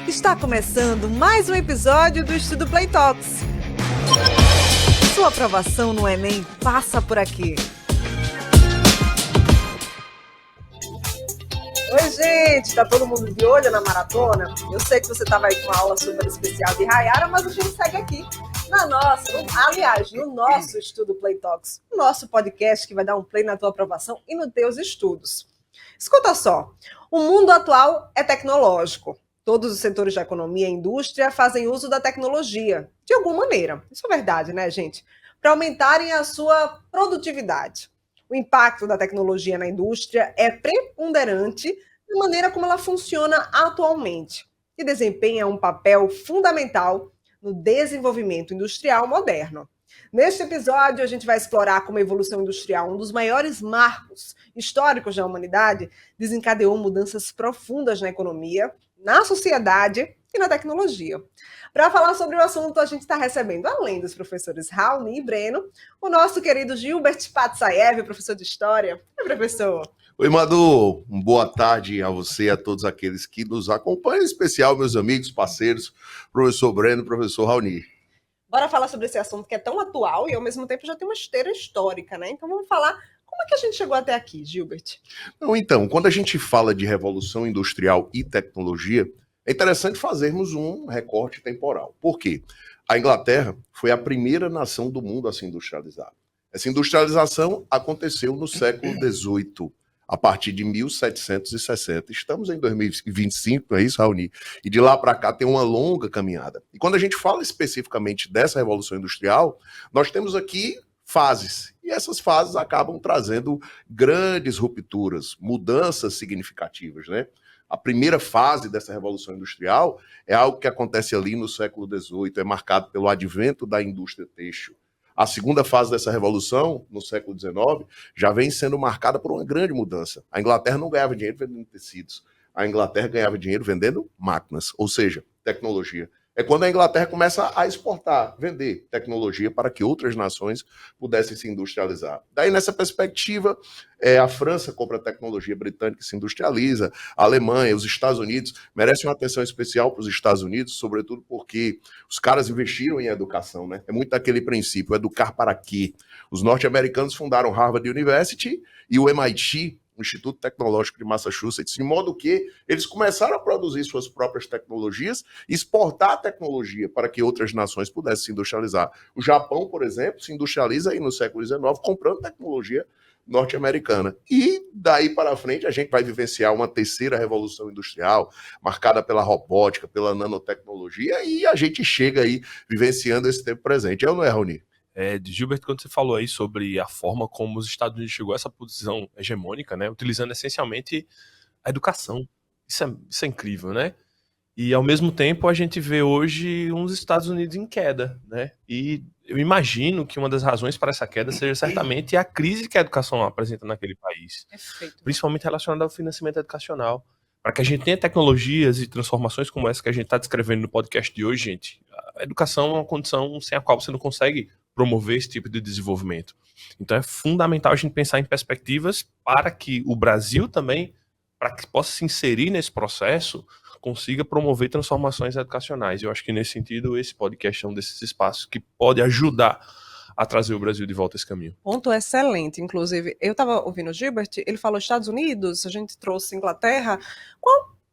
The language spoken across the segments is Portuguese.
Está começando mais um episódio do Estudo Play Talks. Sua aprovação no Enem passa por aqui. Oi, gente! Tá todo mundo de olho na maratona? Eu sei que você estava aí com uma aula super especial de Rayara, mas a gente segue aqui no nosso Estudo Play Talks, o nosso podcast que vai dar um play na tua aprovação e nos teus estudos. Escuta só, o mundo atual é tecnológico. Todos os setores da economia e indústria fazem uso da tecnologia, de alguma maneira. Isso é verdade, né, gente? Para aumentarem a sua produtividade. O impacto da tecnologia na indústria é preponderante na maneira como ela funciona atualmente e desempenha um papel fundamental no desenvolvimento industrial moderno. Neste episódio, a gente vai explorar como a evolução industrial, um dos maiores marcos históricos da humanidade, desencadeou mudanças profundas na economia, na sociedade e na tecnologia. Para falar sobre o assunto, a gente está recebendo, além dos professores Raoni e Breno, o nosso querido Gilbert Patsayev, professor de História. Oi, professor. Oi, Madu. Boa tarde a você e a todos aqueles que nos acompanham, em especial meus amigos, parceiros, professor Breno e professor Raoni. Bora falar sobre esse assunto que é tão atual e, ao mesmo tempo, já tem uma esteira histórica, né? Então, vamos falar como é que a gente chegou até aqui, Gilbert? Então, quando a gente fala de revolução industrial e tecnologia, é interessante fazermos um recorte temporal. Por quê? A Inglaterra foi a primeira nação do mundo a se industrializar. Essa industrialização aconteceu no século XVIII, a partir de 1760. Estamos em 2025, não é isso, Raoni? E de lá para cá tem uma longa caminhada. E quando a gente fala especificamente dessa revolução industrial, nós temos aqui fases. E essas fases acabam trazendo grandes rupturas, mudanças significativas, né? A primeira fase dessa revolução industrial é algo que acontece ali no século XVIII, é marcado pelo advento da indústria têxtil. A segunda fase dessa revolução, no século XIX, já vem sendo marcada por uma grande mudança. A Inglaterra não ganhava dinheiro vendendo tecidos. A Inglaterra ganhava dinheiro vendendo máquinas, ou seja, tecnologia. É quando a Inglaterra começa a exportar, vender tecnologia para que outras nações pudessem se industrializar. Daí, nessa perspectiva, a França compra tecnologia britânica e se industrializa, a Alemanha, os Estados Unidos merecem uma atenção especial para os Estados Unidos, sobretudo porque os caras investiram em educação, né? É muito aquele princípio, educar para quê? Os norte-americanos fundaram Harvard University e o MIT, o Instituto Tecnológico de Massachusetts, de modo que eles começaram a produzir suas próprias tecnologias e exportar a tecnologia para que outras nações pudessem se industrializar. O Japão, por exemplo, se industrializa aí no século XIX comprando tecnologia norte-americana. E daí para frente a gente vai vivenciar uma terceira revolução industrial, marcada pela robótica, pela nanotecnologia, e a gente chega aí vivenciando esse tempo presente. É ou não é, Raoni? Gilbert, quando você falou aí sobre a forma como os Estados Unidos chegou a essa posição hegemônica, né, utilizando essencialmente a educação. Isso é incrível, né? E, ao mesmo tempo, a gente vê hoje uns Estados Unidos em queda, né? E eu imagino que uma das razões para essa queda seja certamente a crise que a educação apresenta naquele país. Perfeito. Principalmente relacionada ao financiamento educacional. Para que a gente tenha tecnologias e transformações como essa que a gente está descrevendo no podcast de hoje, gente, a educação é uma condição sem a qual você não consegue promover esse tipo de desenvolvimento. Então é fundamental a gente pensar em perspectivas para que o Brasil também, para que possa se inserir nesse processo, consiga promover transformações educacionais. Eu acho que nesse sentido esse podcast é um desses espaços que pode ajudar a trazer o Brasil de volta a esse caminho. Ponto excelente, inclusive. Eu estava ouvindo o Gilbert, ele falou Estados Unidos, a gente trouxe Inglaterra.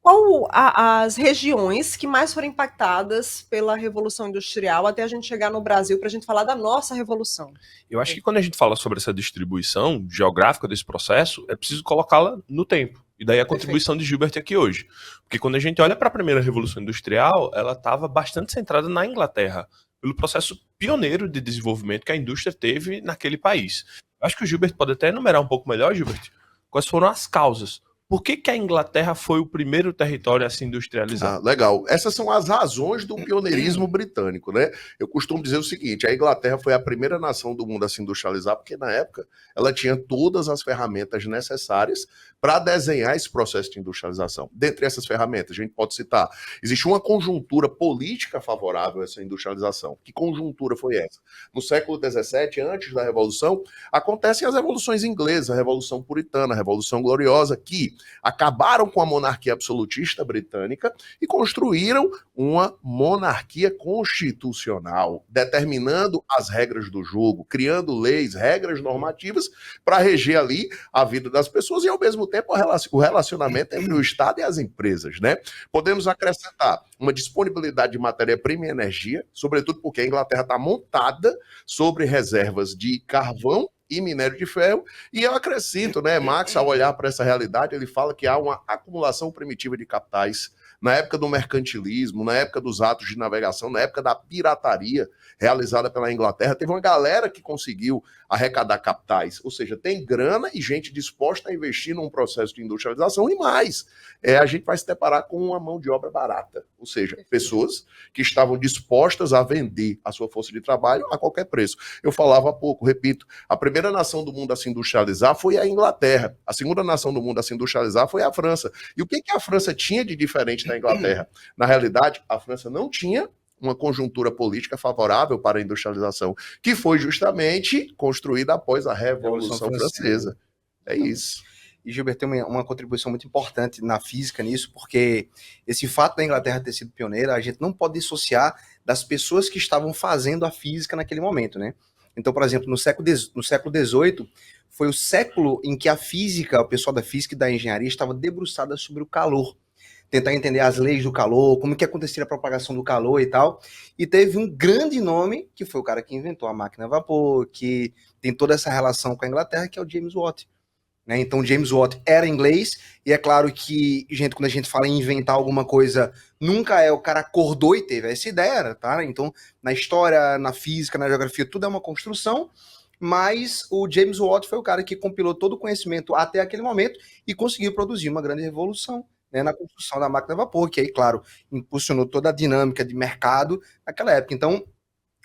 Qual as regiões que mais foram impactadas pela Revolução Industrial até a gente chegar no Brasil para a gente falar da nossa Revolução? Eu acho que quando a gente fala sobre essa distribuição geográfica desse processo, é preciso colocá-la no tempo. E daí a contribuição de Gilbert aqui hoje. Porque quando a gente olha para a primeira Revolução Industrial, ela estava bastante centrada na Inglaterra, pelo processo pioneiro de desenvolvimento que a indústria teve naquele país. Eu acho que o Gilbert pode até enumerar um pouco melhor, Gilbert, quais foram as causas. Por que a Inglaterra foi o primeiro território a se industrializar? Legal. Essas são as razões do pioneirismo britânico, né? Eu costumo dizer o seguinte, a Inglaterra foi a primeira nação do mundo a se industrializar porque, na época, ela tinha todas as ferramentas necessárias para desenhar esse processo de industrialização. Dentre essas ferramentas, a gente pode citar, existe uma conjuntura política favorável a essa industrialização. Que conjuntura foi essa? No século XVII, antes da Revolução, acontecem as revoluções inglesas, a Revolução Puritana, a Revolução Gloriosa, que acabaram com a monarquia absolutista britânica e construíram uma monarquia constitucional, determinando as regras do jogo, criando leis, regras normativas para reger ali a vida das pessoas e, ao mesmo tempo, o relacionamento entre o Estado e as empresas, né? Podemos acrescentar uma disponibilidade de matéria-prima e energia, sobretudo porque a Inglaterra está montada sobre reservas de carvão e minério de ferro, e eu acrescento, né, Marx, ao olhar para essa realidade, ele fala que há uma acumulação primitiva de capitais na época do mercantilismo, na época dos atos de navegação, na época da pirataria realizada pela Inglaterra, teve uma galera que conseguiu arrecadar capitais, ou seja, tem grana e gente disposta a investir num processo de industrialização e mais, a gente vai se deparar com uma mão de obra barata, ou seja, pessoas que estavam dispostas a vender a sua força de trabalho a qualquer preço. Eu falava há pouco, repito, a primeira nação do mundo a se industrializar foi a Inglaterra, a segunda nação do mundo a se industrializar foi a França. E o que a França tinha de diferente da Inglaterra? Na realidade, a França não tinha uma conjuntura política favorável para a industrialização, que foi justamente construída após a Revolução Francesa. É isso. E Gilberto tem uma contribuição muito importante na física nisso, porque esse fato da Inglaterra ter sido pioneira, a gente não pode dissociar das pessoas que estavam fazendo a física naquele momento, né? Então, por exemplo, no século XVIII, foi o século em que a física, o pessoal da física e da engenharia estava debruçada sobre o calor, tentar entender as leis do calor, como que acontecia a propagação do calor e tal, e teve um grande nome, que foi o cara que inventou a máquina a vapor, que tem toda essa relação com a Inglaterra, que é o James Watt. Né? Então, James Watt era inglês, e é claro que, gente, quando a gente fala em inventar alguma coisa, nunca é o cara acordou e teve essa ideia, tá? Então, na história, na física, na geografia, tudo é uma construção, mas o James Watt foi o cara que compilou todo o conhecimento até aquele momento e conseguiu produzir uma grande revolução, né, na construção da máquina a vapor, que aí, claro, impulsionou toda a dinâmica de mercado naquela época. Então,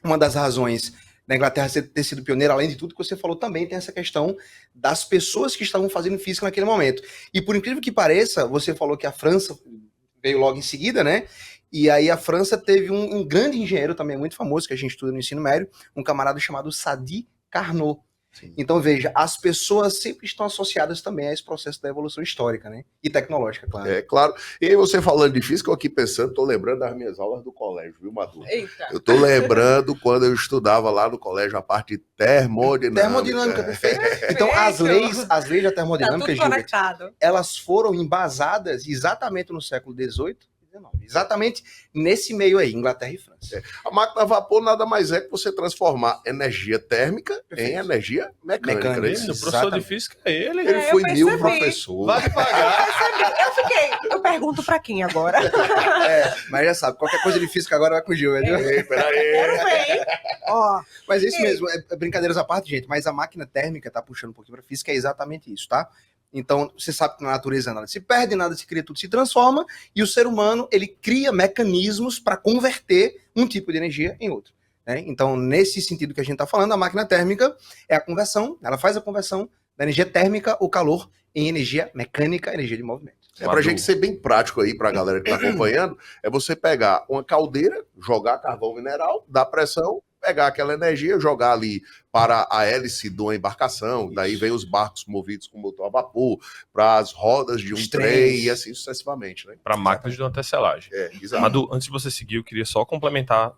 uma das razões da Inglaterra ter sido pioneira, além de tudo que você falou, também tem essa questão das pessoas que estavam fazendo física naquele momento. E por incrível que pareça, você falou que a França veio logo em seguida, né? E aí a França teve um grande engenheiro também muito famoso, que a gente estuda no ensino médio, um camarada chamado Sadi Carnot. Sim. Então, veja, as pessoas sempre estão associadas também a esse processo da evolução histórica, né? E tecnológica, claro. É, claro. E aí você falando de física, eu aqui pensando, tô lembrando das minhas aulas do colégio, viu, Madu? Eita. Eu tô lembrando quando eu estudava lá no colégio a parte de termodinâmica. Termodinâmica, perfeito. Então, as leis da termodinâmica, Gilberto, elas foram embasadas exatamente no século XVIII, exatamente nesse meio aí, Inglaterra e França. A máquina a vapor nada mais é que você transformar energia térmica em energia mecânica. O professor de física é ele. Ele foi meu professor. Vai pagar. Eu pergunto pra quem agora? Mas já sabe, qualquer coisa de física agora vai com o Gil, viu? Quero ver. Ó, mas é isso mesmo, brincadeiras à parte, gente, mas a máquina térmica, tá puxando um pouquinho pra física, é exatamente isso, tá? Então, você sabe que na natureza nada se perde, nada se cria, tudo se transforma, e o ser humano, ele cria mecanismos para converter um tipo de energia em outro. Né? Então, nesse sentido que a gente está falando, a máquina térmica é a conversão, ela faz a conversão da energia térmica, o calor, em energia mecânica, energia de movimento. Pra gente ser bem prático aí, pra galera que tá acompanhando, é você pegar uma caldeira, jogar carvão mineral, dar pressão, pegar aquela energia, jogar ali para a hélice de uma embarcação, isso. Daí vem os barcos movidos com motor a vapor, para as rodas de um trem e assim sucessivamente. Né? Para máquinas de uma tecelagem. Exato. Madu, antes de você seguir, eu queria só complementar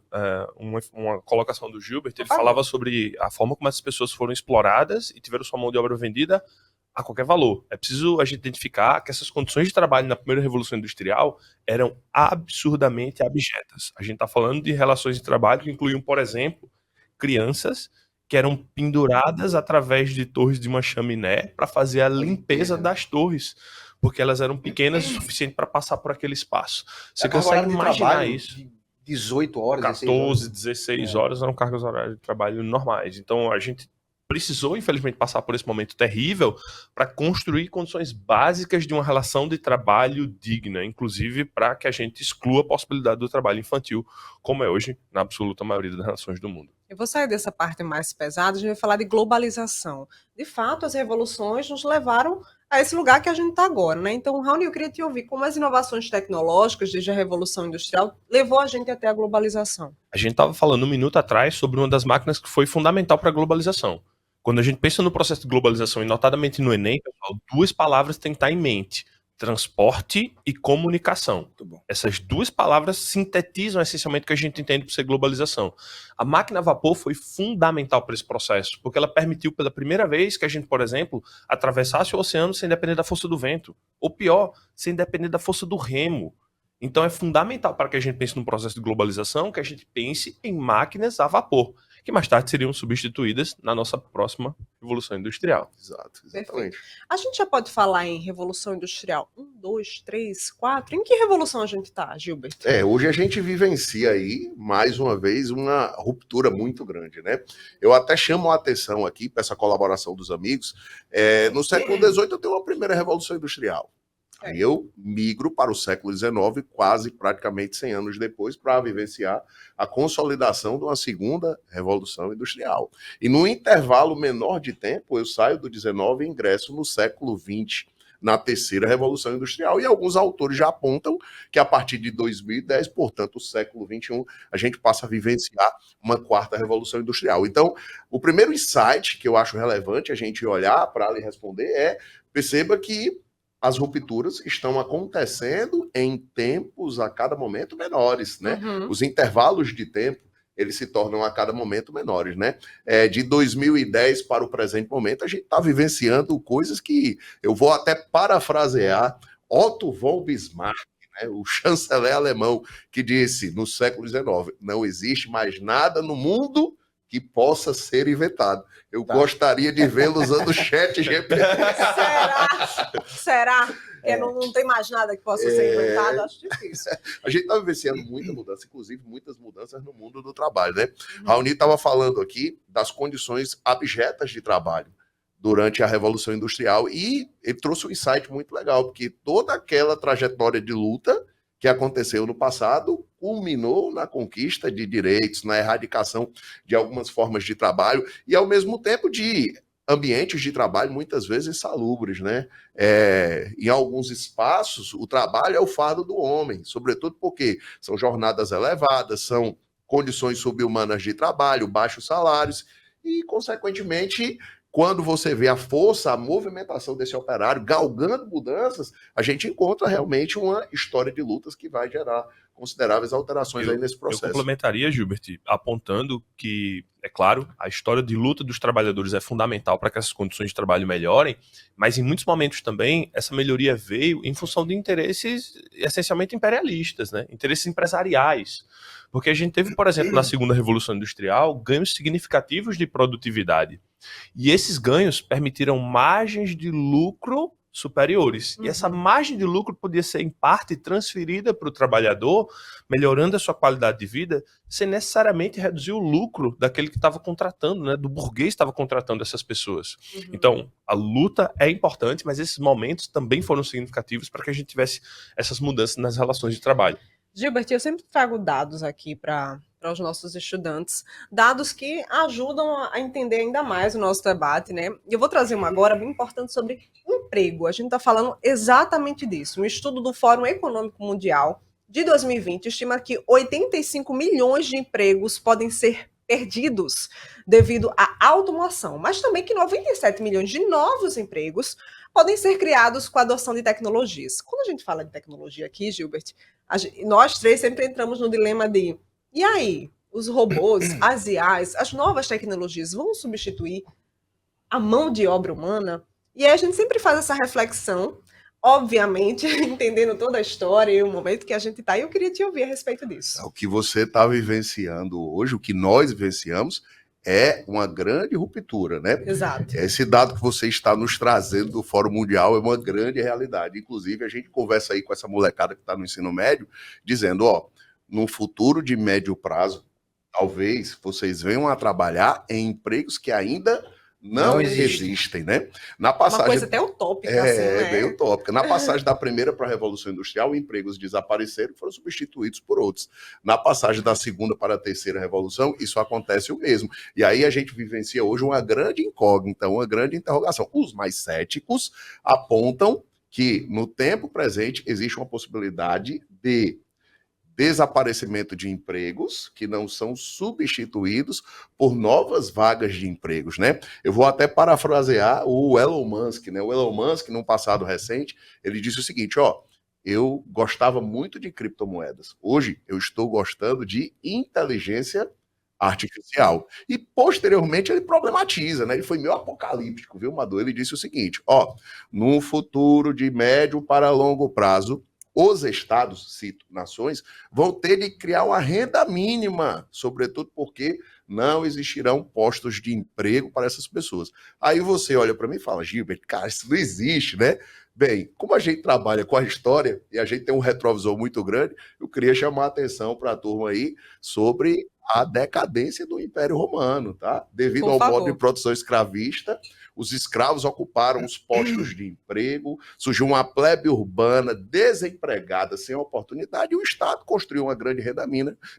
uma colocação do Gilbert. Ele falava sobre a forma como essas pessoas foram exploradas e tiveram sua mão de obra vendida a qualquer valor. É preciso a gente identificar que essas condições de trabalho na primeira Revolução Industrial eram absurdamente abjetas. A gente está falando de relações de trabalho que incluíam, por exemplo, crianças que eram penduradas através de torres de uma chaminé para fazer a limpeza das torres, porque elas eram pequenas o suficiente para passar por aquele espaço. Você consegue imaginar isso? 18 horas, 14, 16 horas eram cargas horárias de trabalho normais. Então, a gente precisou, infelizmente, passar por esse momento terrível para construir condições básicas de uma relação de trabalho digna, inclusive para que a gente exclua a possibilidade do trabalho infantil, como é hoje na absoluta maioria das nações do mundo. Eu vou sair dessa parte mais pesada, a gente vai falar de globalização. De fato, as revoluções nos levaram a esse lugar que a gente está agora, né? Então, Raoni, eu queria te ouvir como as inovações tecnológicas, desde a Revolução Industrial, levou a gente até a globalização. A gente estava falando um minuto atrás sobre uma das máquinas que foi fundamental para a globalização. Quando a gente pensa no processo de globalização, e notadamente no Enem, pessoal, 2 palavras têm que estar em mente: transporte e comunicação. Muito bom. Essas 2 palavras sintetizam essencialmente o que a gente entende por ser globalização. A máquina a vapor foi fundamental para esse processo, porque ela permitiu pela primeira vez que a gente, por exemplo, atravessasse o oceano sem depender da força do vento. Ou pior, sem depender da força do remo. Então é fundamental para que a gente pense num processo de globalização que a gente pense em máquinas a vapor, que mais tarde seriam substituídas na nossa próxima revolução industrial. Exato, exatamente. A gente já pode falar em revolução industrial 1, 2, 3, 4. Em que revolução a gente está, Gilbert? Hoje a gente vivencia aí, mais uma vez, uma ruptura muito grande, né? Eu até chamo a atenção aqui para essa colaboração dos amigos. No século XVIII eu tenho uma primeira revolução industrial. Aí eu migro para o século XIX, quase praticamente 100 anos depois, para vivenciar a consolidação de uma segunda revolução industrial. E num intervalo menor de tempo, eu saio do XIX e ingresso no século XX, na terceira revolução industrial. E alguns autores já apontam que a partir de 2010, portanto, o século XXI, a gente passa a vivenciar uma quarta revolução industrial. Então, o primeiro insight que eu acho relevante a gente olhar para lhe responder perceba que as rupturas estão acontecendo em tempos a cada momento menores, né? Uhum. Os intervalos de tempo, eles se tornam a cada momento menores, né? De 2010 para o presente momento, a gente está vivenciando coisas que eu vou até parafrasear Otto von Bismarck, né? O chanceler alemão, que disse no século XIX, não existe mais nada no mundo que possa ser inventado. Eu gostaria de vê-lo usando o chat GPT. Será? Porque não tem mais nada que possa ser inventado? Acho difícil. A gente está vivenciando muita mudança, inclusive muitas mudanças no mundo do trabalho, né? Raoni estava falando aqui das condições abjetas de trabalho durante a Revolução Industrial e ele trouxe um insight muito legal, porque toda aquela trajetória de luta que aconteceu no passado culminou na conquista de direitos, na erradicação de algumas formas de trabalho e, ao mesmo tempo, de ambientes de trabalho muitas vezes insalubres, né? Em alguns espaços, o trabalho é o fardo do homem, sobretudo porque são jornadas elevadas, são condições subhumanas de trabalho, baixos salários e, consequentemente, quando você vê a força, a movimentação desse operário galgando mudanças, a gente encontra realmente uma história de lutas que vai gerar consideráveis alterações aí nesse processo. Eu complementaria, Gilbert, apontando que, é claro, a história de luta dos trabalhadores é fundamental para que essas condições de trabalho melhorem, mas em muitos momentos também essa melhoria veio em função de interesses essencialmente imperialistas, né? Interesses empresariais. Porque a gente teve, por exemplo, na segunda Revolução Industrial, ganhos significativos de produtividade. E esses ganhos permitiram margens de lucro superiores. E essa margem de lucro podia ser, em parte, transferida para o trabalhador, melhorando a sua qualidade de vida, sem necessariamente reduzir o lucro daquele que estava contratando, né? Do burguês que estava contratando essas pessoas. Então, a luta é importante, mas esses momentos também foram significativos para que a gente tivesse essas mudanças nas relações de trabalho. Gilbert, eu sempre trago dados aqui para os nossos estudantes, dados que ajudam a entender ainda mais o nosso debate, né? E eu vou trazer uma agora bem importante sobre emprego. A gente está falando exatamente disso. Um estudo do Fórum Econômico Mundial de 2020 estima que 85 milhões de empregos podem ser perdidos devido à automação, mas também que 97 milhões de novos empregos podem ser criados com a adoção de tecnologias. Quando a gente fala de tecnologia aqui, Gilbert, nós três sempre entramos no dilema de, e aí, os robôs, as IAs, as novas tecnologias vão substituir a mão de obra humana? E aí a gente sempre faz essa reflexão, obviamente, entendendo toda a história e o momento que a gente está, e eu queria te ouvir a respeito disso. O que você está vivenciando hoje, o que nós vivenciamos, é uma grande ruptura, né? Exato. Esse dado que você está nos trazendo do Fórum Mundial é uma grande realidade. Inclusive, a gente conversa aí com essa molecada que está no ensino médio, dizendo, no futuro de médio prazo, talvez vocês venham a trabalhar em empregos que ainda não existem, né? Na passagem, uma coisa até utópica, assim, né? Bem utópica. Na passagem da primeira para a Revolução Industrial, empregos desapareceram e foram substituídos por outros. Na passagem da segunda para a terceira Revolução, isso acontece o mesmo. E aí a gente vivencia hoje uma grande incógnita, uma grande interrogação. Os mais céticos apontam que no tempo presente existe uma possibilidade de desaparecimento de empregos que não são substituídos por novas vagas de empregos, né? Eu vou até parafrasear o Elon Musk, né? O Elon Musk, num passado recente, ele disse o seguinte, ó, eu gostava muito de criptomoedas. Hoje eu estou gostando de inteligência artificial. E posteriormente ele problematiza, né? Ele foi meio apocalíptico, viu, Madu? Ele disse o seguinte, ó, num futuro de médio para longo prazo, os estados, cito, nações, vão ter de criar uma renda mínima, sobretudo porque não existirão postos de emprego para essas pessoas. Aí você olha para mim e fala, Gilbert, cara, isso não existe, né? Bem, como a gente trabalha com a história e a gente tem um retrovisor muito grande, eu queria chamar a atenção para a turma aí sobre a decadência do Império Romano, tá? Devido ao modo de produção escravista, os escravos ocuparam os postos de emprego, surgiu uma plebe urbana desempregada, sem oportunidade, e o Estado construiu uma grande renda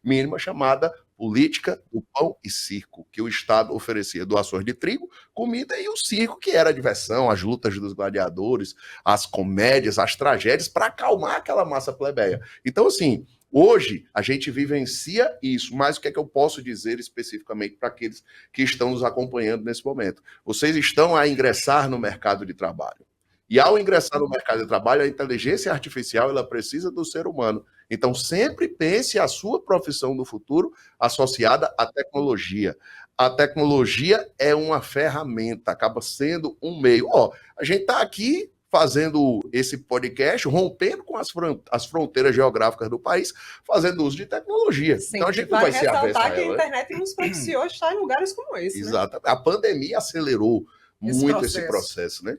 mínima chamada política do pão e circo, que o Estado oferecia doações de trigo, comida e o circo, que era a diversão, as lutas dos gladiadores, as comédias, as tragédias, para acalmar aquela massa plebeia. Então, assim, hoje a gente vivencia isso, mas o que é que eu posso dizer especificamente para aqueles que estão nos acompanhando nesse momento? Vocês estão a ingressar no mercado de trabalho. E ao ingressar no mercado de trabalho, a inteligência artificial ela precisa do ser humano. Então, sempre pense a sua profissão no futuro associada à tecnologia. A tecnologia é uma ferramenta, acaba sendo um meio. Ó, a gente está aqui fazendo esse podcast, rompendo com as fronteiras geográficas do país, fazendo uso de tecnologia. Sim, então a gente não vai ser avessa a ela. Que a internet nos propiciou estar em lugares como esse. Exato. Né? A pandemia acelerou muito esse processo, né?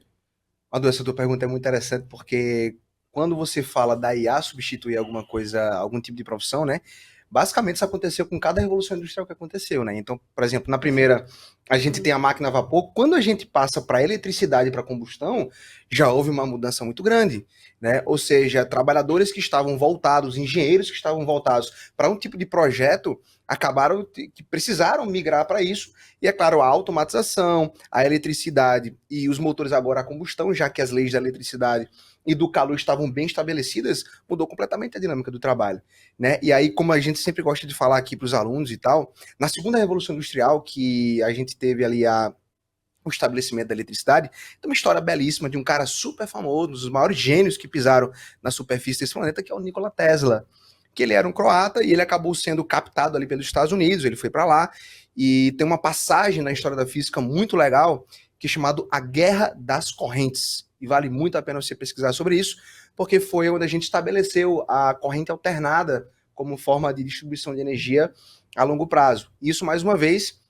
Madu, essa tua pergunta é muito interessante, porque quando você fala da IA substituir alguma coisa, algum tipo de profissão, né? Basicamente isso aconteceu com cada revolução industrial que aconteceu, né? Então, por exemplo, na primeira a gente tem a máquina a vapor, quando a gente passa para eletricidade e para combustão, já houve uma mudança muito grande, né? Ou seja, trabalhadores que estavam voltados, engenheiros que estavam voltados para um tipo de projeto, acabaram que precisaram migrar para isso, e é claro, a automatização, a eletricidade e os motores agora a combustão, já que as leis da eletricidade e do calor estavam bem estabelecidas, mudou completamente a dinâmica do trabalho, né? E aí, como a gente sempre gosta de falar aqui para os alunos e tal, na segunda revolução industrial, que a gente teve ali o estabelecimento da eletricidade, tem uma história belíssima de um cara super famoso, um dos maiores gênios que pisaram na superfície desse planeta, que é o Nikola Tesla, que ele era um croata e ele acabou sendo captado ali pelos Estados Unidos, ele foi para lá, e tem uma passagem na história da física muito legal, que é chamado A Guerra das Correntes, e vale muito a pena você pesquisar sobre isso, porque foi onde a gente estabeleceu a corrente alternada como forma de distribuição de energia a longo prazo. Isso, mais uma vez,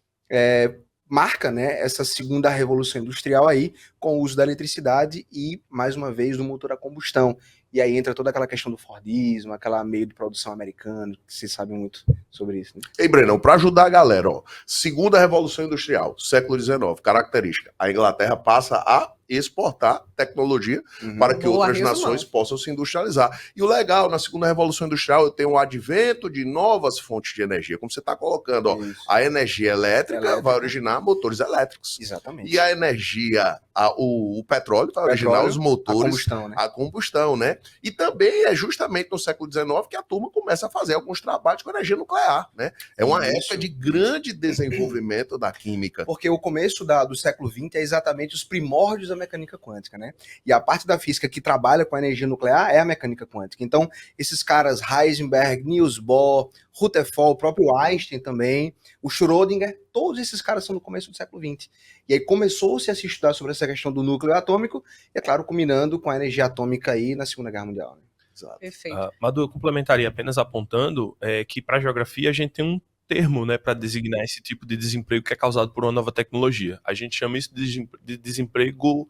marca, né, essa segunda revolução industrial aí, com o uso da eletricidade e, mais uma vez, do motor a combustão. E aí entra toda aquela questão do Fordismo, aquela meio de produção americana, que vocês sabem muito sobre isso. Né? Ei, Brenão, para ajudar a galera, ó, segunda revolução industrial, século XIX, característica, a Inglaterra passa a exportar tecnologia para que outras nações possam se industrializar. E o legal, na segunda revolução industrial, eu tenho o advento de novas fontes de energia, como você está colocando, ó, a energia elétrica vai originar motores elétricos. Exatamente. E a energia, o petróleo vai originar os motores, a combustão, né? E também é justamente no século XIX que a turma começa a fazer alguns trabalhos com energia nuclear, né? É uma época de grande desenvolvimento da química. Porque o começo do século XX é exatamente os primórdios da mecânica quântica, né? E a parte da física que trabalha com a energia nuclear é a mecânica quântica. Então, esses caras, Heisenberg, Niels Bohr, Rutherford, o próprio Einstein também, o Schrödinger, todos esses caras são do começo do século XX. E aí começou-se a se estudar sobre essa questão do núcleo atômico, e é claro, culminando com a energia atômica aí na Segunda Guerra Mundial. Né? Exato. Perfeito. Madu, eu complementaria apenas apontando que para a geografia a gente tem um termo, né, para designar esse tipo de desemprego que é causado por uma nova tecnologia. A gente chama isso de desemprego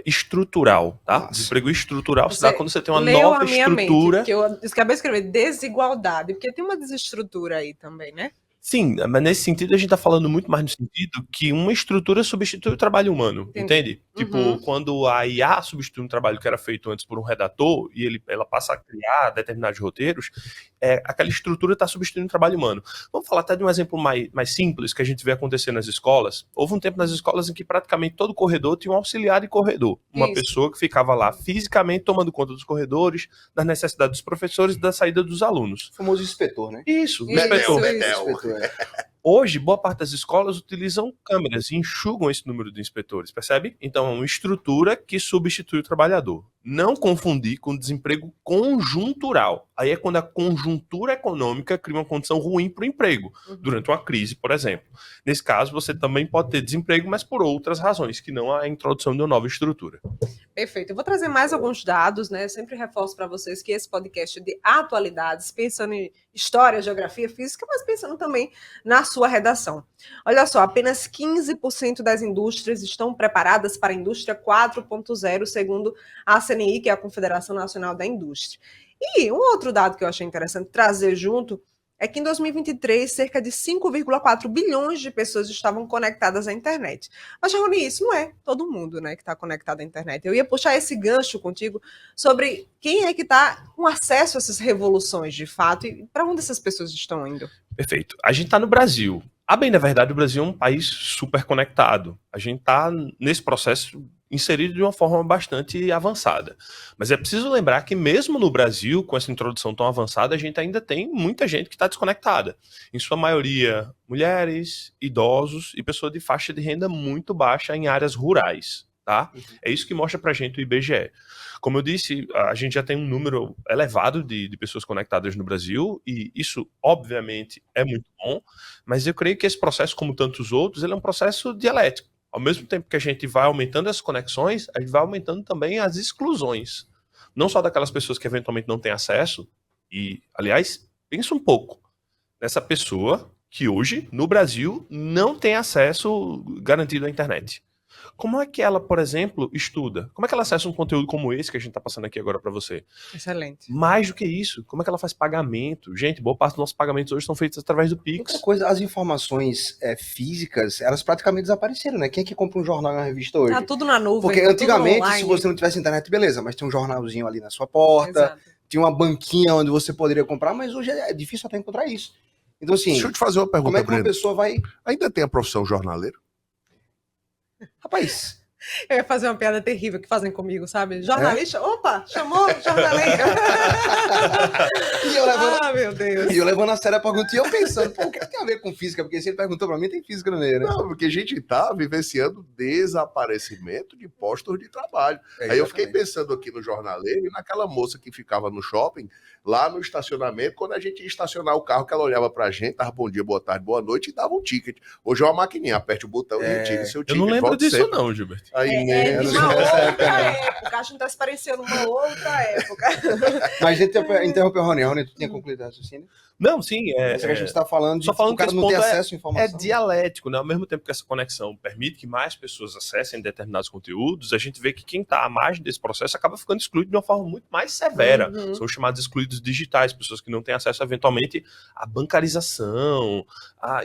estrutural, tá? Nossa. Desemprego estrutural se dá quando você tem uma nova estrutura. Mente, que eu acabei de escrever desigualdade, porque tem uma desestrutura aí também, né? Sim, mas nesse sentido a gente está falando muito mais no sentido que uma estrutura substitui o trabalho humano, entende? Tipo, quando a IA substitui um trabalho que era feito antes por um redator e ela passa a criar determinados roteiros, aquela estrutura está substituindo o trabalho humano. Vamos falar até de um exemplo mais simples que a gente vê acontecer nas escolas. Houve um tempo nas escolas em que praticamente todo corredor tinha um auxiliar de corredor. Uma pessoa que ficava lá fisicamente tomando conta dos corredores, das necessidades dos professores e da saída dos alunos. O famoso inspetor, né? Isso, Inspetor. Hoje, boa parte das escolas utilizam câmeras e enxugam esse número de inspetores, percebe? Então, é uma estrutura que substitui o trabalhador. Não confundir com desemprego conjuntural. Aí é quando a conjuntura econômica cria uma condição ruim para o emprego, durante uma crise, por exemplo. Nesse caso, você também pode ter desemprego, mas por outras razões, que não a introdução de uma nova estrutura. Perfeito. Eu vou trazer mais alguns dados, né? Eu sempre reforço para vocês que esse podcast é de atualidades, pensando em história, geografia, física, mas pensando também na sua redação. Olha só, apenas 15% das indústrias estão preparadas para a indústria 4.0, segundo a CNI, que é a Confederação Nacional da Indústria. E um outro dado que eu achei interessante trazer junto é que em 2023, cerca de 5,4 bilhões de pessoas estavam conectadas à internet. Mas, Rony, isso não é todo mundo, né, que está conectado à internet. Eu ia puxar esse gancho contigo sobre quem é que está com acesso a essas revoluções, de fato, e para onde essas pessoas estão indo. Perfeito. A gente está no Brasil. A bem da verdade, o Brasil é um país super conectado. A gente está nesse processo inserido de uma forma bastante avançada. Mas é preciso lembrar que mesmo no Brasil, com essa introdução tão avançada, a gente ainda tem muita gente que está desconectada. Em sua maioria, mulheres, idosos e pessoas de faixa de renda muito baixa em áreas rurais. Tá? É isso que mostra pra gente o IBGE. Como eu disse, a gente já tem um número elevado de pessoas conectadas no Brasil, e isso, obviamente, é muito bom, mas eu creio que esse processo, como tantos outros, ele é um processo dialético. Ao mesmo tempo que a gente vai aumentando as conexões, a gente vai aumentando também as exclusões. Não só daquelas pessoas que eventualmente não têm acesso, e, aliás, pensa um pouco nessa pessoa que hoje, no Brasil, não tem acesso garantido à internet. Como é que ela, por exemplo, estuda? Como é que ela acessa um conteúdo como esse que a gente está passando aqui agora para você? Excelente. Mais do que isso, como é que ela faz pagamento? Gente, boa parte dos nossos pagamentos hoje são feitos através do Pix. Outra coisa, as informações físicas, elas praticamente desapareceram, né? Quem é que compra um jornal na revista hoje? Tá tudo na nuvem. Porque antigamente, se você não tivesse internet, beleza, mas tem um jornalzinho ali na sua porta, Exato. tinha uma banquinha onde você poderia comprar, mas hoje é difícil até encontrar isso. Então, assim, Deixa eu te fazer uma pergunta, como é que uma Breno. pessoa vai... Ainda tem a profissão jornaleiro? Rapaz... Eu ia fazer uma piada terrível que fazem comigo, sabe? Jornalista, opa, chamou jornaleiro. E eu levando, Meu Deus. e eu levando a sério a pergunta e eu pensando, pô, o que tem a ver com física? Porque se ele perguntou pra mim, tem física no meio, né? Não, porque a gente está vivenciando desaparecimento de postos de trabalho. Aí eu fiquei pensando aqui no jornaleiro e naquela moça que ficava no shopping, lá no estacionamento, quando a gente ia estacionar o carro, que ela olhava pra gente, dava bom dia, boa tarde, boa noite e dava um ticket. Hoje é uma maquininha, aperte o botão e retire seu Eu ticket. não lembro volte disso sempre. não, Gilberto. Aí, É de né? uma outra época. A gente tá experienciando uma outra época. Mas interrompeu o Rony. Rony, tu tinha concluído o raciocínio? Não, sim, Essa que a gente está falando de só falando o cara que não esse ter ponto acesso à é informação. dialético, né? Ao mesmo tempo que essa conexão permite que mais pessoas acessem determinados conteúdos, a gente vê que quem está à margem desse processo acaba ficando excluído de uma forma muito mais severa. São os chamados excluídos digitais, pessoas que não têm acesso, eventualmente, à bancarização,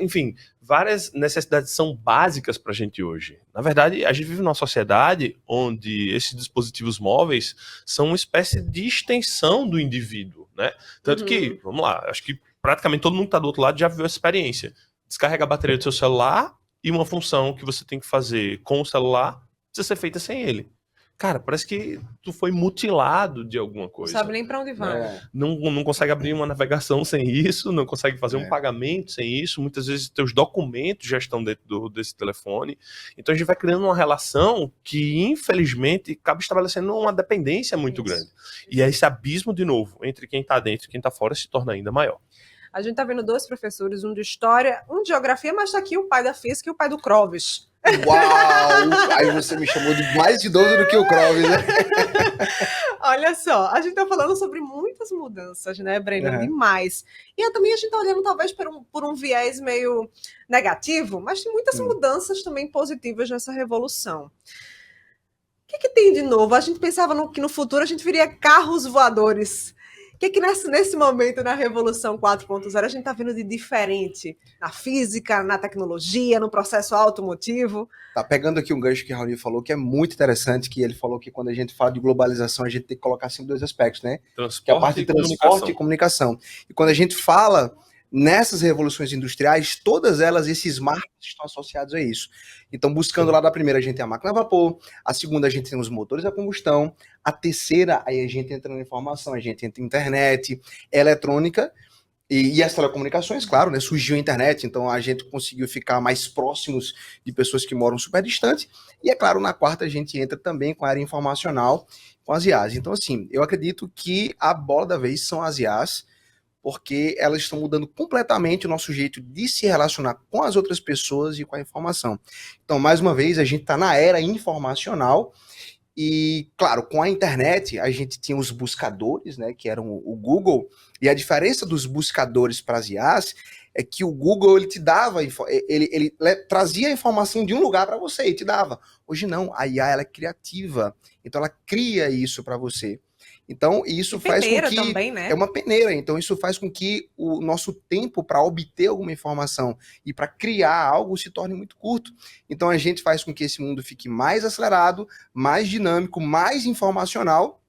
enfim, várias necessidades são básicas para a gente hoje. Na verdade, a gente vive numa sociedade onde esses dispositivos móveis são uma espécie de extensão do indivíduo, né? Tanto que, vamos lá, acho que praticamente todo mundo que está do outro lado já viu essa experiência. Descarrega a bateria do seu celular e uma função que você tem que fazer com o celular precisa ser feita sem ele. Cara, parece que tu foi mutilado de alguma coisa. Não sabe nem para onde vai. Não consegue abrir uma navegação sem isso, não consegue fazer um pagamento sem isso. Muitas vezes teus documentos já estão dentro desse telefone. Então a gente vai criando uma relação que, infelizmente, acaba estabelecendo uma dependência muito grande. E esse abismo, de novo, entre quem está dentro e quem está fora se torna ainda maior. A gente tá vendo dois professores, um de história, um de geografia, mas tá aqui o pai da física e o pai do Clóvis. Uau! Aí você me chamou de mais idoso do que o Clóvis, né? Olha só, a gente tá falando sobre muitas mudanças, né, Breno? Demais. E também a gente tá olhando talvez por um viés meio negativo, mas tem muitas mudanças também positivas nessa revolução. O que tem de novo? A gente pensava que no futuro a gente viria carros voadores. que nesse momento, na Revolução 4.0, a gente está vendo de diferente na física, na tecnologia, no processo automotivo? Tá pegando aqui um gancho que o Raoni falou, que é muito interessante, que ele falou que quando a gente fala de globalização, a gente tem que colocar sempre dois aspectos, né? Que é a parte de transporte e comunicação. E quando a gente fala nessas revoluções industriais, todas elas, esses marcos estão associados a isso. Então, buscando lá da primeira, a gente tem a máquina a vapor, a segunda, a gente tem os motores a combustão, a terceira, aí a gente entra na informação, a gente entra em internet, eletrônica, e as telecomunicações, claro, né? Surgiu a internet, então a gente conseguiu ficar mais próximos de pessoas que moram super distantes, e é claro, na quarta a gente entra também com a área informacional, com as IAs. Então, assim, eu acredito que a bola da vez são as IAs, porque elas estão mudando completamente o nosso jeito de se relacionar com as outras pessoas e com a informação. Então, mais uma vez, a gente está na era informacional e, claro, com a internet, a gente tinha os buscadores, né, que eram o Google, e a diferença dos buscadores para as IAs é que o Google, ele te dava, ele trazia a informação de um lugar para você e te dava. Hoje não, a IA, ela é criativa, então ela cria isso para você. Então, isso faz com que... também, né? É uma peneira, então isso faz com que o nosso tempo para obter alguma informação e para criar algo se torne muito curto. Então, a gente faz com que esse mundo fique mais acelerado, mais dinâmico, mais informacional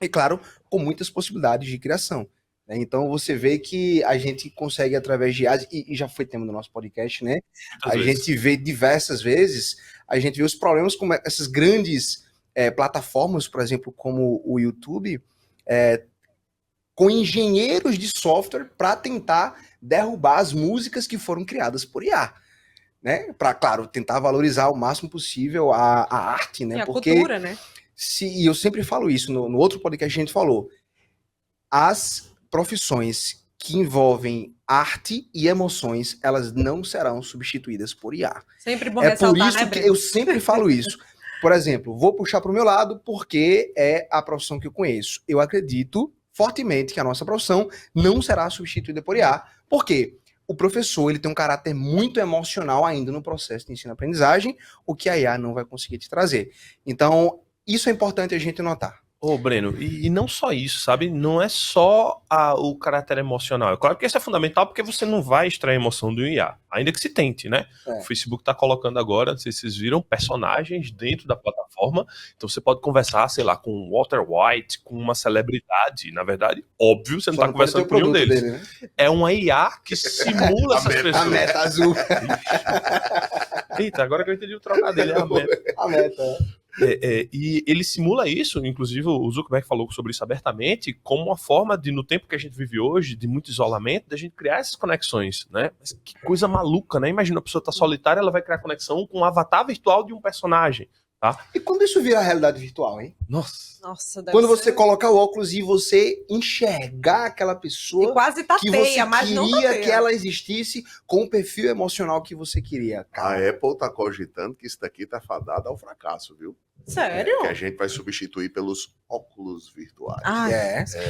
e, claro, com muitas possibilidades de criação. Então, você vê que a gente consegue, através de IAs, e já foi tema do nosso podcast, né? A gente vê diversas vezes, a gente vê os problemas com essas grandes... plataformas, por exemplo, como o YouTube, com engenheiros de software para tentar derrubar as músicas que foram criadas por IA, né? Para, claro, tentar valorizar o máximo possível a arte, né? E a porque cultura, né? E eu sempre falo isso, no outro podcast a gente falou, as profissões que envolvem arte e emoções, elas não serão substituídas por IA. Sempre bom ressaltar, por isso, né, que eu sempre falo isso. Por exemplo, vou puxar para o meu lado porque é a profissão que eu conheço. Eu acredito fortemente que a nossa profissão não será substituída por IA. Por quê? O professor, ele tem um caráter muito emocional ainda no processo de ensino-aprendizagem, o que a IA não vai conseguir te trazer. Então, isso é importante a gente notar. Ô, Breno, e não só isso, sabe? Não é só o caráter emocional. É claro que isso é fundamental porque você não vai extrair emoção do IA, ainda que se tente, né? O Facebook tá colocando agora, não sei se vocês viram, personagens dentro da plataforma. Então você pode conversar, sei lá, com o Walter White, com uma celebridade. Na verdade, óbvio, você não tá conversando com nenhum deles. Dele, né? É uma IA que simula essas pessoas. A meta azul. Eita, agora que eu entendi o trocadilho, é a meta. A meta, e ele simula isso, inclusive o Zuckerberg falou sobre isso abertamente, como uma forma de, no tempo que a gente vive hoje, de muito isolamento, da gente criar essas conexões, né? Mas que coisa maluca, né? Imagina, a pessoa tá solitária, ela vai criar conexão com um avatar virtual de um personagem, tá? E quando isso vira realidade virtual, hein? Nossa, quando você colocar o óculos e você enxergar aquela pessoa e quase tá que feia, você mas não tá queria feia. que ela existisse com o perfil emocional que você queria. Cara. A Apple tá cogitando que isso daqui tá fadado ao fracasso, viu? Sério? Que a gente vai substituir pelos óculos virtuais.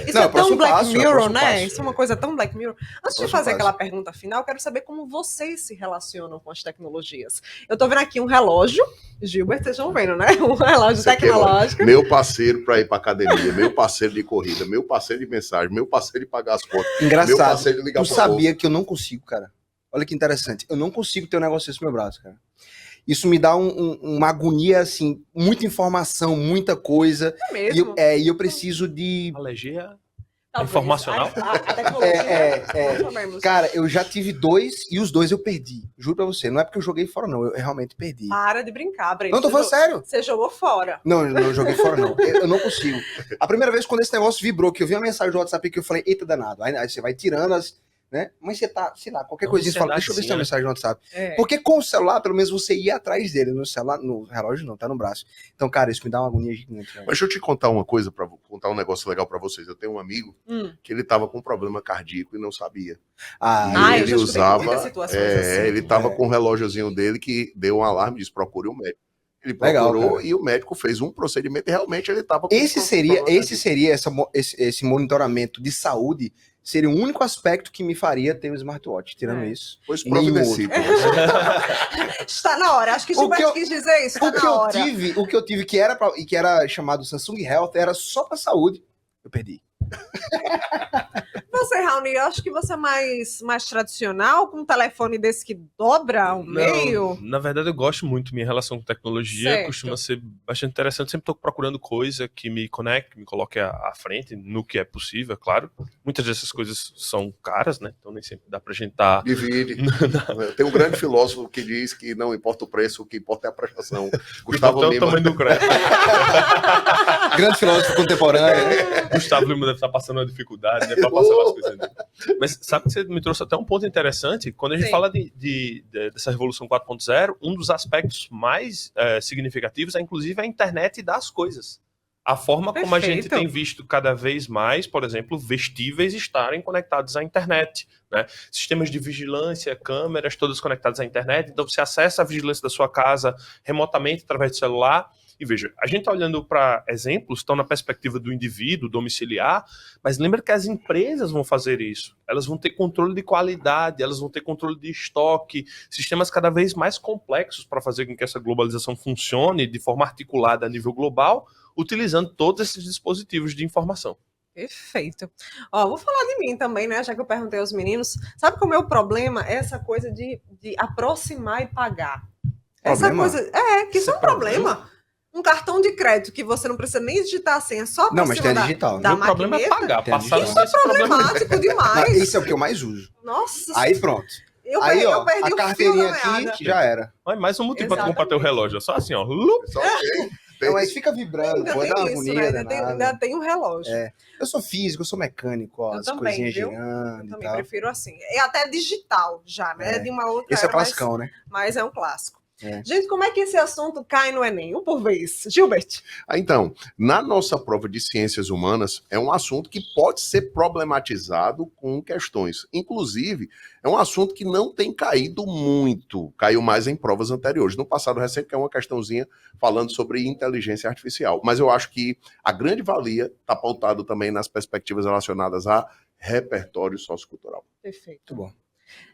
Isso é tão Black Mirror, né? Isso é uma coisa tão Black Mirror. Antes de fazer aquela pergunta final, eu quero saber como vocês se relacionam com as tecnologias. Eu tô vendo aqui um relógio, Gilbert, vocês estão vendo, né? Um relógio tecnológico. Meu parceiro para ir pra academia, meu parceiro de corrida, meu parceiro de mensagem, meu parceiro de pagar as contas. Engraçado, meu parceiro de ligar eu sabia que eu não consigo, cara. Olha que interessante, eu não consigo ter um negócio desse no meu braço, cara. Isso me dá uma agonia, assim, muita informação, muita coisa. É mesmo? E eu preciso de... Alergia informacional? A tecnologia. Cara, eu já tive 2 e os 2 eu perdi. Juro pra você. Não é porque eu joguei fora, não. Eu realmente perdi. Para de brincar, Breno. Não, tô falando sério. Você jogou fora. Não, eu não joguei fora, não. Eu não consigo. A primeira vez quando esse negócio vibrou, que eu vi uma mensagem do WhatsApp que eu falei, eita danado. Aí você vai tirando as... né? Mas você tá, sei lá, qualquer coisinha você fala, deixa eu ver se tem uma mensagem no WhatsApp. Porque com o celular, pelo menos você ia atrás dele. No celular, no relógio não, tá no braço. Então, cara, isso me dá uma agonia gigante. Mas deixa eu te contar uma coisa, contar um negócio legal pra vocês. Eu tenho um amigo que ele tava com problema cardíaco e não sabia. E ele usava, ele tava com um relógiozinho dele que deu um alarme, disse, procure um médico. Ele procurou e o médico fez um procedimento e realmente ele tava com esse seria esse monitoramento de saúde seria o único aspecto que me faria ter um smartwatch, tirando isso. Pois providencie. Está na hora, acho que o Gilberto quis dizer isso, está na hora. O que eu tive que era chamado Samsung Health era só para saúde, eu perdi. Você, Raoni, eu acho que você é mais tradicional, com um telefone desse que dobra ao meio. Na verdade, eu gosto muito. Minha relação com tecnologia Certo. costuma ser bastante interessante. Sempre estou procurando coisa que me conecte, que me coloque à frente, no que é possível, é claro. Muitas dessas coisas são caras, né? Então nem sempre dá pra gente estar... Divide. Tem um grande filósofo que diz que não importa o preço, o que importa é a prestação. Gustavo o Lima. tamanho do crédito. Grande filósofo contemporâneo. Gustavo Lima deve estar passando uma dificuldade, né? Pra passar as coisas dele. Mas sabe que você me trouxe até um ponto interessante? Quando a gente Sim. fala dessa Revolução 4.0, um dos aspectos mais significativos é, inclusive, a internet das coisas. A forma como a gente Perfeito. tem visto cada vez mais, por exemplo, vestíveis estarem conectados à internet, né? Sistemas de vigilância, câmeras, todas conectadas à internet. Então você acessa a vigilância da sua casa remotamente através do celular. E veja, a gente está olhando para exemplos, estão na perspectiva do indivíduo, domiciliar, mas lembra que as empresas vão fazer isso. Elas vão ter controle de qualidade, elas vão ter controle de estoque, sistemas cada vez mais complexos para fazer com que essa globalização funcione de forma articulada a nível global, utilizando todos esses dispositivos de informação. Perfeito. Ó, vou falar de mim também, né? Já que eu perguntei aos meninos. Sabe qual é o meu problema? É essa coisa de aproximar e pagar. Essa Problema? coisa. Que isso é um problema. Um cartão de crédito que você não precisa nem digitar a senha, só Não, mas tem a aproximar digital. da Meu problema é maquineta. pagar. Tem a Passar digital. esse problema. Problemático Mas demais. esse é o que eu mais uso. Nossa, Aí pronto. eu Aí, perdi, ó, eu perdi a o fio carteirinha da meada. aqui já era. Mas mais um motivo para tu comprar Exatamente. teu relógio. É só assim, ó. Lup. Só que tem- Então aí fica vibrando, Ainda pô, tem dá uma isso, agonia né? danada. Ainda tem o relógio. É. Eu sou físico, eu sou mecânico, ó, Eu as também, coisinhas viu? girando Eu e também tal. prefiro assim. É até digital já, né? É. De uma outra Esse é o era, mas- classicão, né? mas é um clássico. É. Gente, como é que esse assunto cai no Enem? Um por vez. Gilbert. Então, na nossa prova de ciências humanas, é um assunto que pode ser problematizado com questões. Inclusive, é um assunto que não tem caído muito, caiu mais em provas anteriores. No passado recente, que é uma questãozinha falando sobre inteligência artificial. Mas eu acho que a grande valia está pautado também nas perspectivas relacionadas a repertório sociocultural. Perfeito. Muito bom.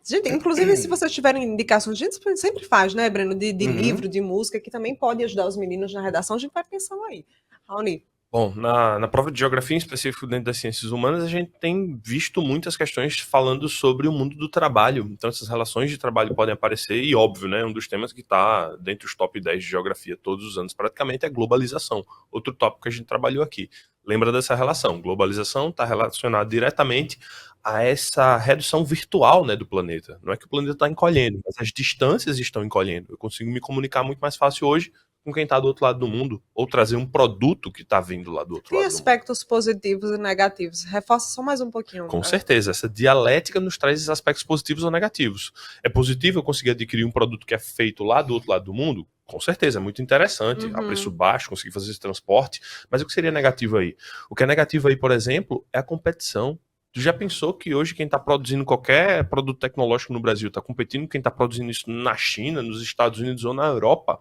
Gente, inclusive, se vocês tiverem indicações, a gente sempre faz, né, Breno, de Uhum. livro, de música, que também pode ajudar os meninos na redação, a gente vai pensando aí. Raoni. Bom, na prova de geografia, em específico dentro das ciências humanas, a gente tem visto muitas questões falando sobre o mundo do trabalho. Então, essas relações de trabalho podem aparecer, e óbvio, né, um dos temas que está dentro dos top 10 de geografia todos os anos, praticamente, é globalização. Outro tópico que a gente trabalhou aqui. Lembra dessa relação? Globalização está relacionada diretamente a essa redução virtual, né, do planeta. Não é que o planeta está encolhendo, mas as distâncias estão encolhendo. Eu consigo me comunicar muito mais fácil hoje com quem está do outro lado do mundo, ou trazer um produto que está vindo lá do outro Tem lado do mundo. aspectos positivos e negativos. Reforça só mais um pouquinho. Com certeza, essa dialética nos traz esses aspectos positivos ou negativos. É positivo eu conseguir adquirir um produto que é feito lá do outro lado do mundo? Com certeza, é muito interessante, a Uhum. preço baixo, conseguir fazer esse transporte, mas o que seria negativo aí? O que é negativo aí, por exemplo, é a competição. Tu já pensou que hoje quem está produzindo qualquer produto tecnológico no Brasil está competindo com quem está produzindo isso na China, nos Estados Unidos ou na Europa?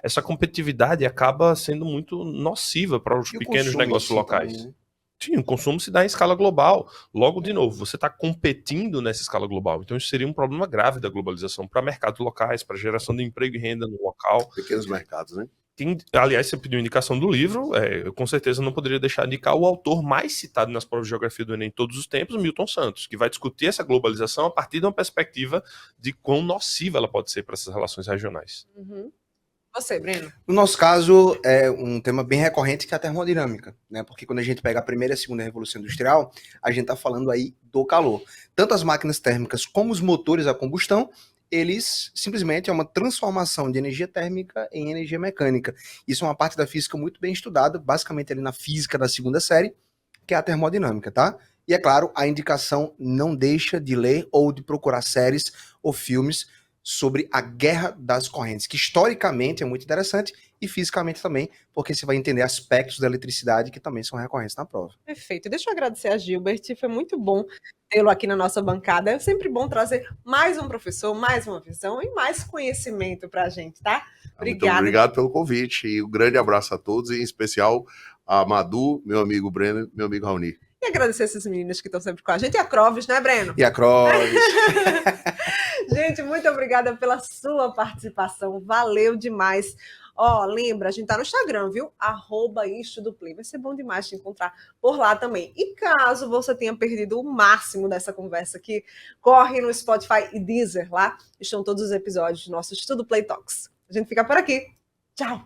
Essa competitividade acaba sendo muito nociva para os E o pequenos consumo em negócios si locais. também, né? Sim, o consumo se dá em escala global. Logo, de novo, você está competindo nessa escala global. Então, isso seria um problema grave da globalização para mercados locais, para geração de emprego e renda no local. Pequenos mercados, né? Aliás, você pediu indicação do livro, eu com certeza não poderia deixar de indicar o autor mais citado nas provas de geografia do Enem todos os tempos, Milton Santos, que vai discutir essa globalização a partir de uma perspectiva de quão nociva ela pode ser para essas relações regionais. Uhum. Você, Breno. No nosso caso, é um tema bem recorrente que é a termodinâmica, né? Porque quando a gente pega a primeira e a segunda revolução industrial, a gente está falando aí do calor. Tanto as máquinas térmicas como os motores a combustão, eles simplesmente é uma transformação de energia térmica em energia mecânica. Isso é uma parte da física muito bem estudada, basicamente ali na física da segunda série, que é a termodinâmica, tá? E é claro, a indicação não deixa de ler ou de procurar séries ou filmes sobre a guerra das correntes, que historicamente é muito interessante e fisicamente também, porque você vai entender aspectos da eletricidade que também são recorrentes na prova. Perfeito. Deixa eu agradecer a Gilbert. Foi muito bom tê-lo aqui na nossa bancada. É sempre bom trazer mais um professor, mais uma visão e mais conhecimento para a gente, tá? Muito Obrigada. obrigado pelo convite e um grande abraço a todos, e em especial a Madu, meu amigo Breno, meu amigo Raoni. E agradecer esses meninos que estão sempre com a gente. E a Croves, né, Breno? E a Croves. Gente, muito obrigada pela sua participação. Valeu demais. Ó, lembra, a gente tá no Instagram, viu? @istodoplay. Vai ser bom demais te encontrar por lá também. E caso você tenha perdido o máximo dessa conversa aqui, corre no Spotify e Deezer. Lá estão todos os episódios do nosso Estudo Play Talks. A gente fica por aqui. Tchau!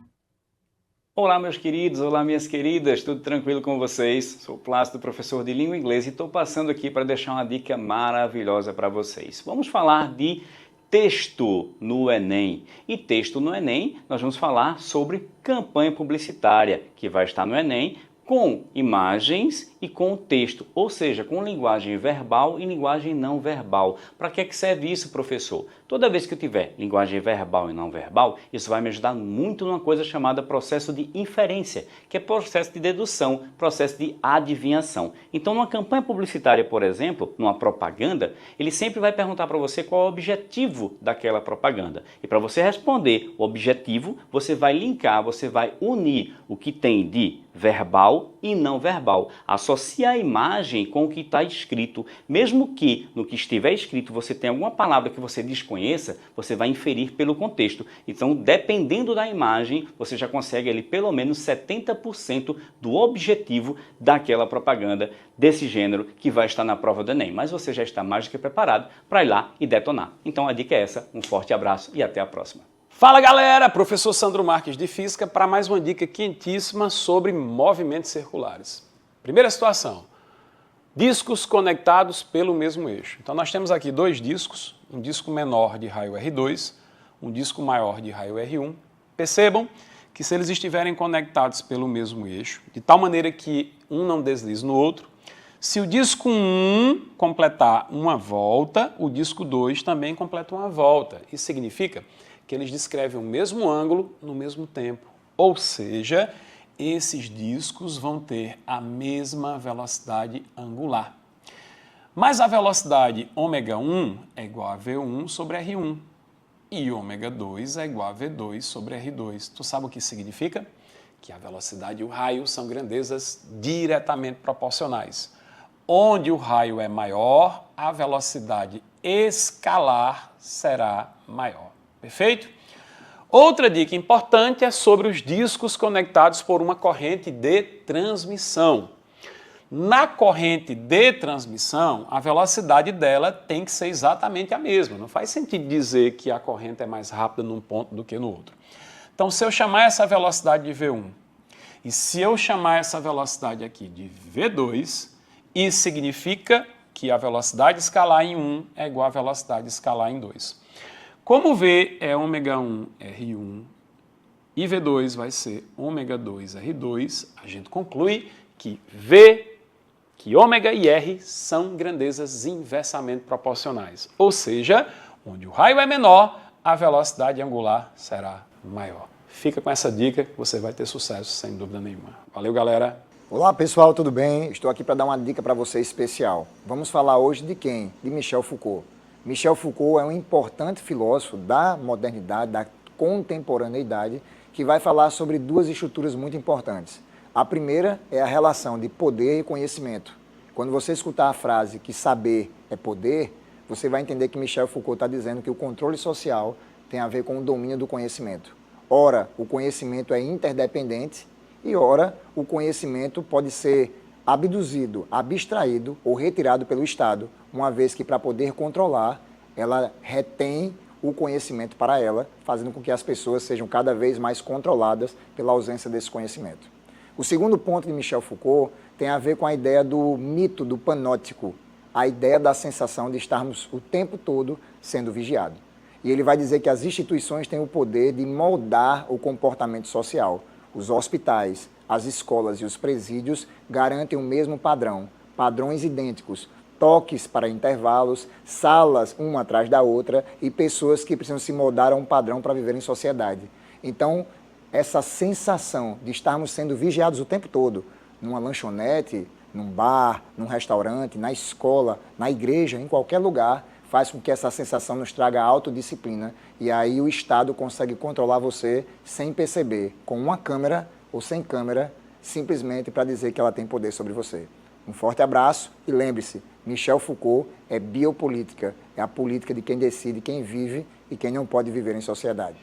Olá, meus queridos, olá, minhas queridas, tudo tranquilo com vocês? Sou o Plácido, professor de língua inglesa, e estou passando aqui para deixar uma dica maravilhosa para vocês. Vamos falar de texto no Enem. E texto no Enem, nós vamos falar sobre campanha publicitária, que vai estar no Enem com imagens e com texto, ou seja, com linguagem verbal e linguagem não verbal. Para que serve isso, professor? Toda vez que eu tiver linguagem verbal e não verbal, isso vai me ajudar muito numa coisa chamada processo de inferência, que é processo de dedução, processo de adivinhação. Então, numa campanha publicitária, por exemplo, numa propaganda, ele sempre vai perguntar para você qual é o objetivo daquela propaganda. E para você responder o objetivo, você vai linkar, você vai unir o que tem de verbal e não verbal. Associa a imagem com o que está escrito. Mesmo que no que estiver escrito você tenha alguma palavra que você desconheça, você vai inferir pelo contexto. Então, dependendo da imagem, você já consegue ali pelo menos 70% do objetivo daquela propaganda desse gênero que vai estar na prova do Enem. Mas você já está mais do que preparado para ir lá e detonar. Então a dica é essa. Um forte abraço e até a próxima. Fala galera, professor Sandro Marques de Física para mais uma dica quentíssima sobre movimentos circulares. Primeira situação, discos conectados pelo mesmo eixo. Então nós temos aqui dois discos, um disco menor de raio R2, um disco maior de raio R1. Percebam que se eles estiverem conectados pelo mesmo eixo, de tal maneira que um não deslize no outro, se o disco 1 completar uma volta, o disco 2 também completa uma volta. Isso significa que eles descrevem o mesmo ângulo no mesmo tempo. Ou seja, esses discos vão ter a mesma velocidade angular. Mas a velocidade ω1 é igual a V1 sobre R1 e ω2 é igual a V2 sobre R2. Tu sabe o que significa? Que a velocidade e o raio são grandezas diretamente proporcionais. Onde o raio é maior, a velocidade escalar será maior. Perfeito? Outra dica importante é sobre os discos conectados por uma corrente de transmissão. Na corrente de transmissão, a velocidade dela tem que ser exatamente a mesma. Não faz sentido dizer que a corrente é mais rápida num ponto do que no outro. Então, se eu chamar essa velocidade de V1 e se eu chamar essa velocidade aqui de V2, isso significa que a velocidade escalar em 1 é igual à velocidade escalar em 2. Como V é ω1 R1 e V2 vai ser ω2 R2, a gente conclui que V, que ω e R são grandezas inversamente proporcionais. Ou seja, onde o raio é menor, a velocidade angular será maior. Fica com essa dica que você vai ter sucesso, sem dúvida nenhuma. Valeu, galera! Olá pessoal, tudo bem? Estou aqui para dar uma dica para você especial. Vamos falar hoje de quem? De Michel Foucault. Michel Foucault é um importante filósofo da modernidade, da contemporaneidade, que vai falar sobre duas estruturas muito importantes. A primeira é a relação de poder e conhecimento. Quando você escutar a frase que saber é poder, você vai entender que Michel Foucault está dizendo que o controle social tem a ver com o domínio do conhecimento. Ora, o conhecimento é interdependente e ora, o conhecimento pode ser abduzido, abstraído ou retirado pelo Estado, uma vez que para poder controlar, ela retém o conhecimento para ela, fazendo com que as pessoas sejam cada vez mais controladas pela ausência desse conhecimento. O segundo ponto de Michel Foucault tem a ver com a ideia do mito do panóptico, a ideia da sensação de estarmos o tempo todo sendo vigiados. E ele vai dizer que as instituições têm o poder de moldar o comportamento social. Os hospitais, as escolas e os presídios garantem o mesmo padrão, padrões idênticos, toques para intervalos, salas uma atrás da outra e pessoas que precisam se moldar a um padrão para viver em sociedade. Então, essa sensação de estarmos sendo vigiados o tempo todo, numa lanchonete, num bar, num restaurante, na escola, na igreja, em qualquer lugar, faz com que essa sensação nos traga autodisciplina e aí o Estado consegue controlar você sem perceber, com uma câmera ou sem câmera, simplesmente para dizer que ela tem poder sobre você. Um forte abraço e lembre-se, Michel Foucault é biopolítica, é a política de quem decide, quem vive e quem não pode viver em sociedade.